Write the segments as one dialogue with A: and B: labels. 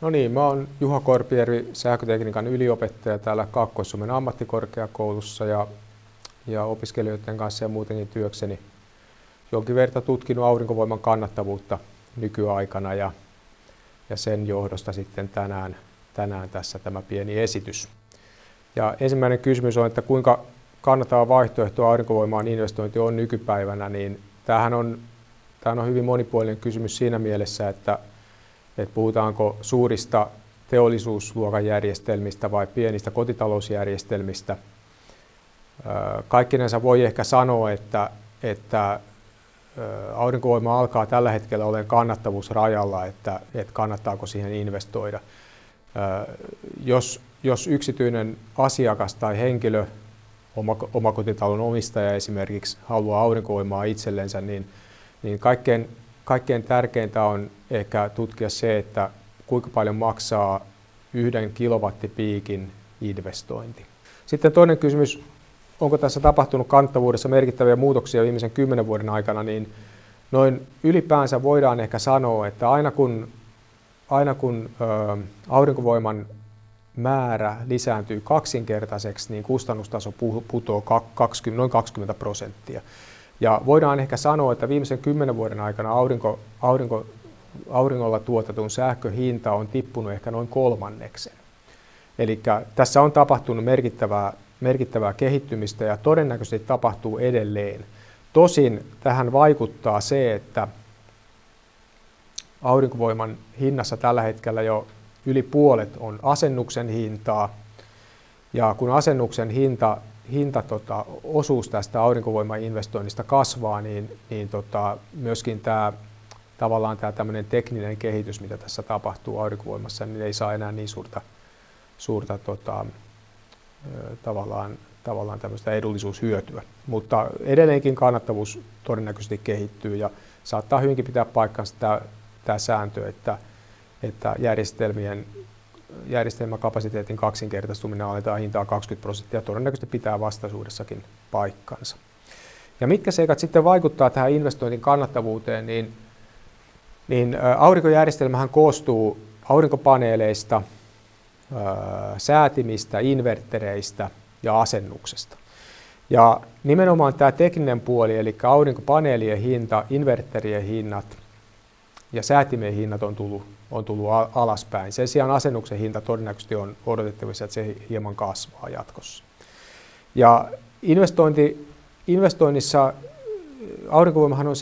A: No niin, mä oon Juha Korpijärvi, sähkötekniikan yliopettaja täällä Kaakkois-Suomen ammattikorkeakoulussa ja opiskelijoiden kanssa ja muutenkin työkseni jonkin verran tutkinut aurinkovoiman kannattavuutta nykyaikana ja sen johdosta sitten tänään tässä tämä pieni esitys. Ja ensimmäinen kysymys on, että kuinka kannattava vaihtoehto aurinkovoimaan investointi on nykypäivänä, niin tämähän on hyvin monipuolinen kysymys siinä mielessä, että puhutaanko suurista teollisuusluokan järjestelmistä vai pienistä kotitalousjärjestelmistä. Kaikkinensa voi ehkä sanoa, että aurinkovoima alkaa tällä hetkellä olemaan kannattavuusrajalla, että kannattaako siihen investoida. Jos yksityinen asiakas tai henkilö, omakotitalon omistaja esimerkiksi, haluaa aurinkovoimaa itsellensä, niin kaikkein tärkeintä on ehkä tutkia se, että kuinka paljon maksaa 1 kilowattipiikin investointi. Sitten toinen kysymys, onko tässä tapahtunut kannattavuudessa merkittäviä muutoksia viimeisen 10 vuoden aikana, niin noin ylipäänsä voidaan ehkä sanoa, että aina kun aurinkovoiman määrä lisääntyy kaksinkertaiseksi, niin kustannustaso putoaa noin 20%. Ja voidaan ehkä sanoa, että viimeisen 10 vuoden aikana auringolla tuotetun sähkön hinta on tippunut ehkä noin 1/3. Eli tässä on tapahtunut merkittävää kehittymistä ja todennäköisesti tapahtuu edelleen. Tosin tähän vaikuttaa se, että aurinkovoiman hinnassa tällä hetkellä jo yli puolet on asennuksen hintaa. Ja kun asennuksen osuus tästä aurinkovoimainvestoinnista kasvaa, niin myöskin tavallaan tämä tämmöinen tekninen kehitys, mitä tässä tapahtuu aurinkovoimassa, niin ei saa enää niin suurta tavallaan tämmöistä edullisuushyötyä. Mutta edelleenkin kannattavuus todennäköisesti kehittyy ja saattaa hyvinkin pitää paikkansa tämä sääntö, että järjestelmäkapasiteetin kaksinkertaistuminen alentaa hintaa 20%, todennäköisesti pitää vastaisuudessakin paikkansa. Ja mitkä seikat sitten vaikuttaa tähän investointin kannattavuuteen, niin aurinkojärjestelmähän koostuu aurinkopaneeleista, säätimistä, inverttereistä ja asennuksesta. Ja nimenomaan tämä tekninen puoli, eli aurinkopaneelien hinta, invertterien hinnat ja säätimien hinnat on tullut alaspäin. Sen sijaan asennuksen hinta todennäköisesti on odotettavissa, että se hieman kasvaa jatkossa. Ja investoinnissa aurinkovoimahan on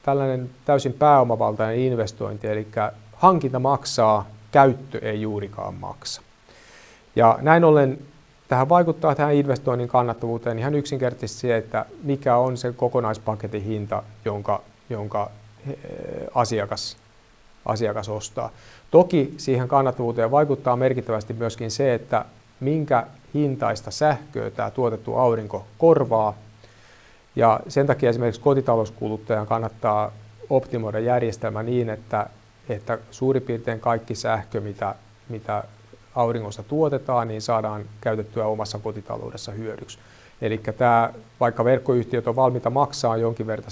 A: tällainen täysin pääomavaltainen investointi, eli hankinta maksaa, käyttö ei juurikaan maksa. Ja näin ollen tähän vaikuttaa tähän investoinnin kannattavuuteen ihan yksinkertaisesti se, että mikä on se kokonaispaketin hinta, jonka asiakas ostaa. Toki siihen kannattavuuteen vaikuttaa merkittävästi myöskin se, että minkä hintaista sähköä tämä tuotettu aurinko korvaa. Ja sen takia esimerkiksi kotitalouskuluttajan kannattaa optimoida järjestelmä niin, että suurin piirtein kaikki sähkö, mitä auringosta tuotetaan, niin saadaan käytettyä omassa kotitaloudessa hyödyksi. Eli vaikka verkkoyhtiöt on valmiita maksaa jonkin verran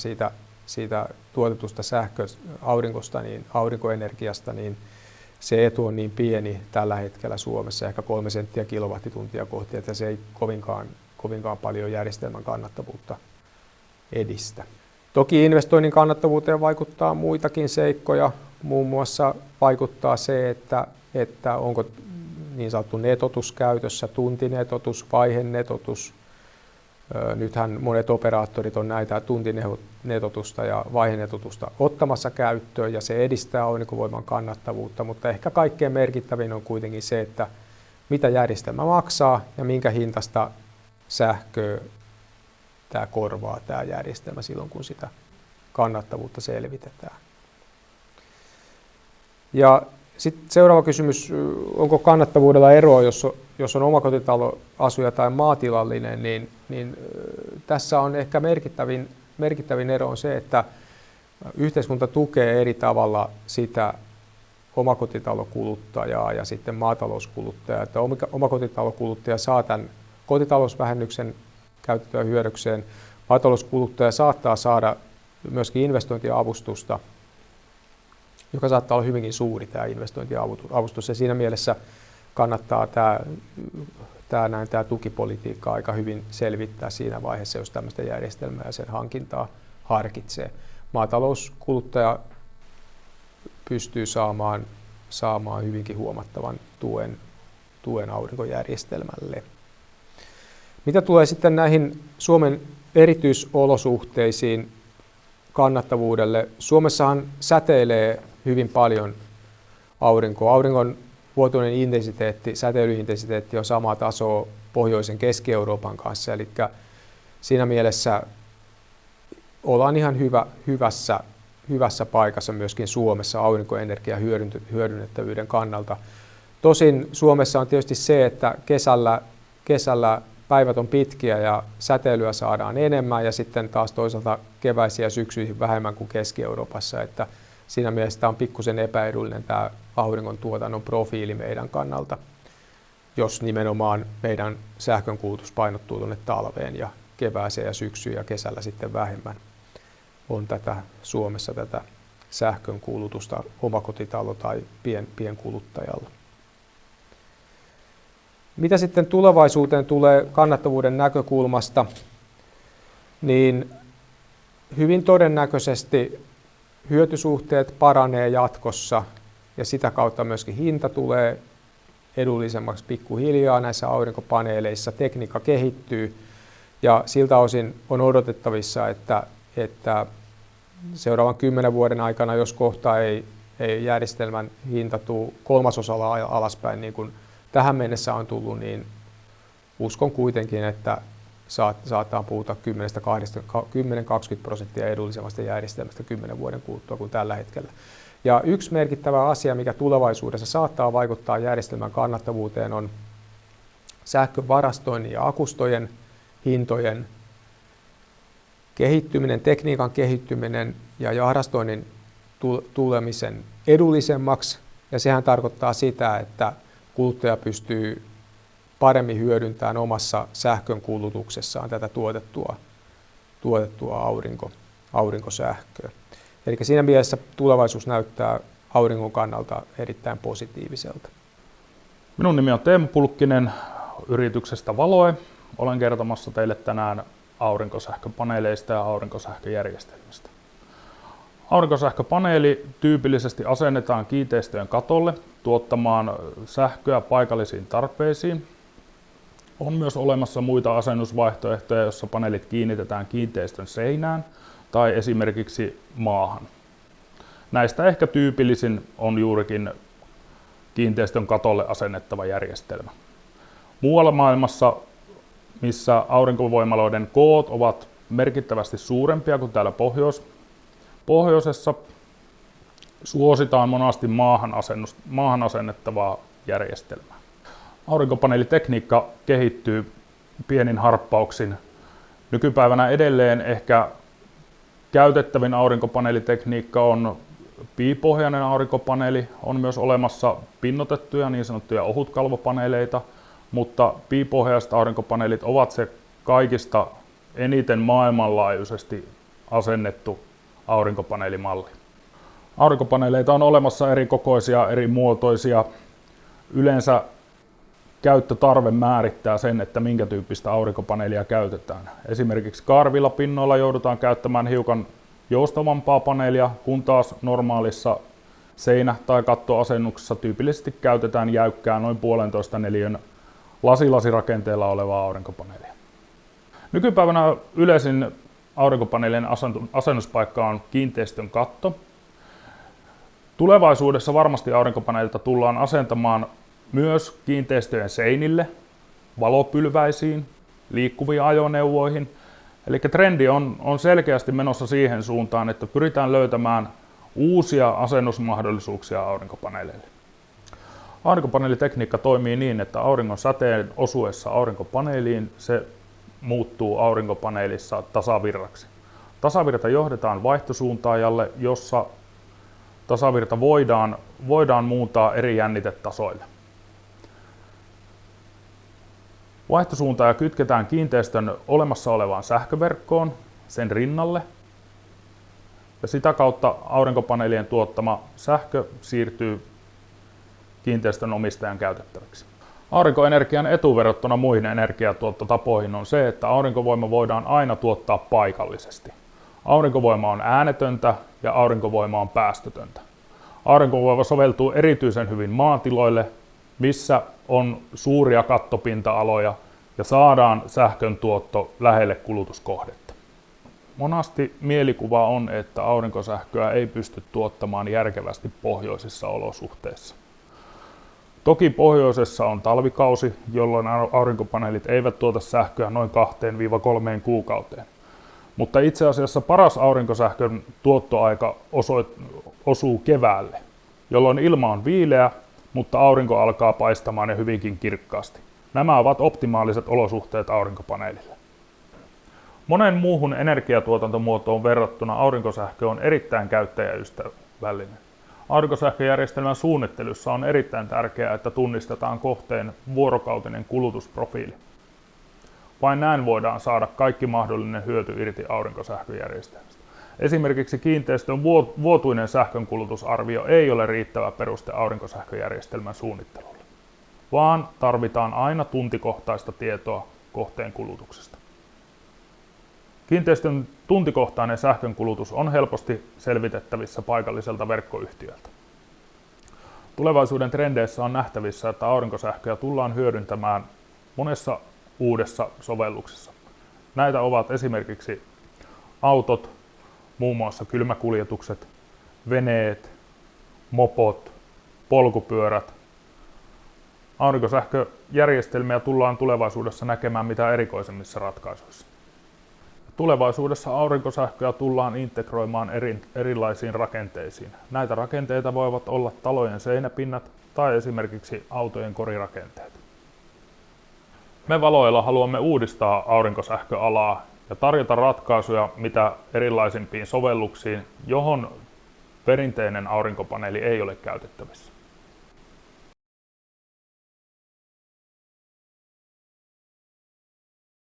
A: siitä tuotetusta aurinkoenergiasta, niin se etu on niin pieni tällä hetkellä Suomessa, ehkä 3 senttiä kilowattituntia kohti, että se ei kovinkaan paljon järjestelmän kannattavuutta edistä. Toki investoinnin kannattavuuteen vaikuttaa muitakin seikkoja, muun muassa vaikuttaa se, että onko niin sanottu netotus käytössä, tuntinetotus, vaihenetotus. Nythän monet operaattorit on näitä tuntinetotusta ja vaihenetotusta ottamassa käyttöön ja se edistää aurinkovoiman kannattavuutta, mutta ehkä kaikkein merkittävin on kuitenkin se, että mitä järjestelmä maksaa ja minkä hintaista sähköä tämä korvaa tämä järjestelmä silloin, kun sitä kannattavuutta selvitetään. Ja sitten seuraava kysymys, onko kannattavuudella eroa, jos on omakotitaloasuja tai maatilallinen, niin tässä on ehkä merkittävin ero on se, että yhteiskunta tukee eri tavalla sitä omakotitalokuluttajaa ja sitten maatalouskuluttajaa. Että omakotitalokuluttaja saa tämän kotitalousvähennyksen käytettyä hyödykseen, maatalouskuluttaja saattaa saada myöskin investointiavustusta joka saattaa olla hyvinkin suuri tämä investointiavustus. Ja siinä mielessä kannattaa tämä tukipolitiikka aika hyvin selvittää siinä vaiheessa, jos tämmöistä järjestelmää ja sen hankintaa harkitsee. Maatalouskuluttaja pystyy saamaan hyvinkin huomattavan tuen aurinkojärjestelmälle. Mitä tulee sitten näihin Suomen erityisolosuhteisiin kannattavuudelle? Suomessahan säteilee hyvin paljon aurinkoa. Auringon vuotuinen intensiteetti, säteilyintensiteetti on samaa tasoa pohjoisen Keski-Euroopan kanssa, eli siinä mielessä ollaan ihan hyvässä paikassa myöskin Suomessa aurinkoenergian hyödynnettävyyden kannalta. Tosin Suomessa on tietysti se, että kesällä päivät on pitkiä ja säteilyä saadaan enemmän ja sitten taas toisaalta keväisiä ja syksyihin vähemmän kuin Keski-Euroopassa, että siinä mielessä tämä on pikkusen epäedullinen tämä auringon tuotannon profiili meidän kannalta, jos nimenomaan meidän sähkönkulutus painottuu tuonne talveen ja kevääseen ja syksyyn ja kesällä sitten vähemmän on Suomessa tätä sähkönkulutusta omakotitalo- tai pienkuluttajalla. Mitä sitten tulevaisuuteen tulee kannattavuuden näkökulmasta, niin hyvin todennäköisesti hyötysuhteet paranee jatkossa ja sitä kautta myöskin hinta tulee edullisemmaksi pikkuhiljaa näissä aurinkopaneeleissa. Tekniikka kehittyy ja siltä osin on odotettavissa, että seuraavan 10 vuoden aikana, jos kohta ei järjestelmän hinta tule 1/3 alaspäin, niin kuin tähän mennessä on tullut, niin uskon kuitenkin, että saattaa puhuta 10-20% edullisemmasta järjestelmästä 10 vuoden kuluttua kuin tällä hetkellä. Ja yksi merkittävä asia, mikä tulevaisuudessa saattaa vaikuttaa järjestelmän kannattavuuteen, on sähkön varastoinnin ja akustojen hintojen kehittyminen, tekniikan kehittyminen ja varastoinnin tulemisen edullisemmaksi. Ja sehän tarkoittaa sitä, että kuluttaja pystyy paremmin hyödyntämään omassa sähkön kulutuksessaan tätä tuotettua aurinkosähköä. Eli siinä mielessä tulevaisuus näyttää auringon kannalta erittäin positiiviselta.
B: Minun nimi on Teemu Pulkkinen yrityksestä Valoe. Olen kertomassa teille tänään aurinkosähköpaneeleista ja aurinkosähköjärjestelmistä. Aurinkosähköpaneeli tyypillisesti asennetaan kiinteistöjen katolle tuottamaan sähköä paikallisiin tarpeisiin. On myös olemassa muita asennusvaihtoehtoja, joissa paneelit kiinnitetään kiinteistön seinään tai esimerkiksi maahan. Näistä ehkä tyypillisin on juurikin kiinteistön katolle asennettava järjestelmä. Muualla maailmassa, missä aurinkovoimaloiden koot ovat merkittävästi suurempia kuin täällä pohjoisessa, suositaan monasti maahan asennettavaa järjestelmää. Aurinkopaneelitekniikka kehittyy pienin harppauksin. Nykypäivänä edelleen ehkä käytettävin aurinkopaneelitekniikka on piipohjainen aurinkopaneeli. On myös olemassa pinnotettuja niin sanottuja ohutkalvopaneeleita, mutta piipohjaiset aurinkopaneelit ovat se kaikista eniten maailmanlaajuisesti asennettu aurinkopaneelimalli. Aurinkopaneeleita on olemassa eri kokoisia, eri muotoisia. Yleensä käyttötarve määrittää sen, että minkä tyyppistä aurinkopaneelia käytetään. Esimerkiksi karvilla pinnoilla joudutaan käyttämään hiukan joustavampaa paneelia, kun taas normaalissa seinä- tai kattoasennuksessa tyypillisesti käytetään jäykkää noin 1,5 neliön lasilasirakenteella olevaa aurinkopaneelia. Nykypäivänä yleisin aurinkopaneelien asennuspaikka on kiinteistön katto. Tulevaisuudessa varmasti aurinkopaneelita tullaan asentamaan myös kiinteistöjen seinille, valopylväisiin, liikkuviin ajoneuvoihin. Eli trendi on selkeästi menossa siihen suuntaan, että pyritään löytämään uusia asennusmahdollisuuksia aurinkopaneeleille. Aurinkopaneelitekniikka toimii niin, että auringon säteen osuessa aurinkopaneeliin se muuttuu aurinkopaneelissa tasavirraksi. Tasavirta johdetaan vaihtosuuntaajalle, jossa tasavirta voidaan muuntaa eri jännitetasoille. Vaihtosuuntaaja kytketään kiinteistön olemassa olevaan sähköverkkoon sen rinnalle. ja sitä kautta aurinkopaneelien tuottama sähkö siirtyy kiinteistön omistajan käytettäväksi. Aurinkoenergian etu verrattuna muihin energiatuottotapoihin on se, että aurinkovoima voidaan aina tuottaa paikallisesti. Aurinkovoima on äänetöntä ja aurinkovoima on päästötöntä. Aurinkovoima soveltuu erityisen hyvin maatiloille, missä on suuria kattopinta-aloja ja saadaan sähkön tuotto lähelle kulutuskohdetta. Monasti mielikuva on, että aurinkosähköä ei pysty tuottamaan järkevästi pohjoisissa olosuhteissa. Toki pohjoisessa on talvikausi, jolloin aurinkopaneelit eivät tuota sähköä noin 2-3 kuukauteen. Mutta itse asiassa paras aurinkosähkön tuottoaika osuu keväälle, jolloin ilma on viileä, mutta aurinko alkaa paistamaan ja hyvinkin kirkkaasti. Nämä ovat optimaaliset olosuhteet aurinkopaneelille. Monen muuhun energiatuotantomuotoon verrattuna aurinkosähkö on erittäin käyttäjäystävällinen. Aurinkosähköjärjestelmän suunnittelussa on erittäin tärkeää, että tunnistetaan kohteen vuorokautinen kulutusprofiili. Vain näin voidaan saada kaikki mahdollinen hyöty irti aurinkosähköjärjestelmästä. Esimerkiksi kiinteistön vuotuinen sähkönkulutusarvio ei ole riittävä peruste aurinkosähköjärjestelmän suunnittelulle, vaan tarvitaan aina tuntikohtaista tietoa kohteen kulutuksesta. Kiinteistön tuntikohtainen sähkönkulutus on helposti selvitettävissä paikalliselta verkkoyhtiöltä. Tulevaisuuden trendeissä on nähtävissä, että aurinkosähköä tullaan hyödyntämään monessa uudessa sovelluksessa. Näitä ovat esimerkiksi autot, muun muassa kylmäkuljetukset, veneet, mopot, polkupyörät. Aurinkosähköjärjestelmiä tullaan tulevaisuudessa näkemään mitä erikoisemmissa ratkaisuissa. Tulevaisuudessa aurinkosähköä tullaan integroimaan erilaisiin rakenteisiin. Näitä rakenteita voivat olla talojen seinäpinnat tai esimerkiksi autojen korirakenteet. Me Valoilla haluamme uudistaa aurinkosähköalaa ja tarjota ratkaisuja mitä erilaisimpiin sovelluksiin, johon perinteinen aurinkopaneeli ei ole käytettävissä.